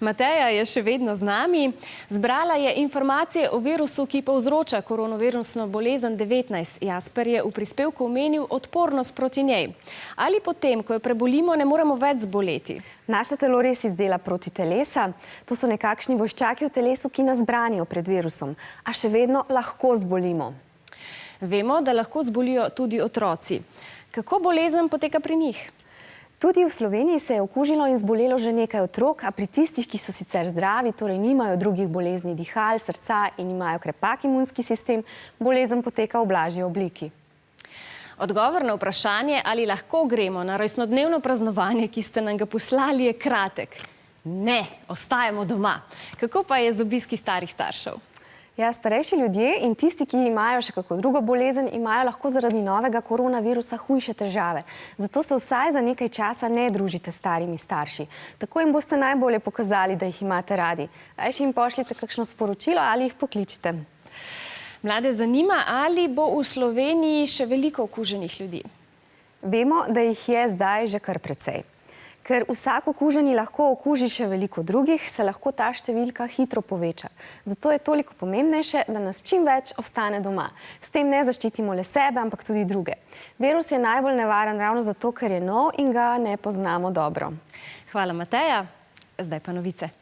Mateja je še vedno z nami. Zbrala je informacije o virusu, ki povzroča koronavirusno bolezen 19. Jasper je v prispevku omenil odpornost proti njej. Ali potem, ko jo prebolimo, ne moremo več zboleti? Naše telo res izdela protitelesa. To so nekakšni vojščaki v telesu, ki nas branijo pred virusom, a še vedno lahko zbolimo. Vemo, da lahko zbolijo tudi otroci. Kako bolezen poteka pri njih? Tudi v Sloveniji se je okužilo in zbolelo že nekaj otrok, a pri tistih, ki so sicer zdravi, torej nimajo drugih bolezni dihal, srca in imajo krepak imunski sistem, bolezen poteka v blažji obliki. Odgovor na vprašanje, ali lahko gremo na rojstnodnevno praznovanje, ki ste nam ga poslali, je kratek. Ne, ostajamo doma. Kako pa je z obiski starih staršev? Ja, starejši ljudje in tisti, ki imajo še kako drugo bolezen, imajo lahko zaradi novega koronavirusa hujše težave. Zato se vsaj za nekaj časa ne družite s starimi starši. Tako jim boste najbolje pokazali, da jih imate radi. Rajši jim pošljite kakšno sporočilo ali jih pokličite. Mlade zanima, ali bo v Sloveniji še veliko okuženih ljudi? Vemo, da jih je zdaj že kar precej. Ker vsak okuženi lahko okuži še veliko drugih, se lahko ta številka hitro poveča. Zato je toliko pomembnejše, da nas čim več ostane doma. S tem ne zaščitimo le sebe, ampak tudi druge. Virus je najbolj nevaren ravno zato, ker je nov in ga ne poznamo dobro. Hvala, Mateja. Zdaj pa novice.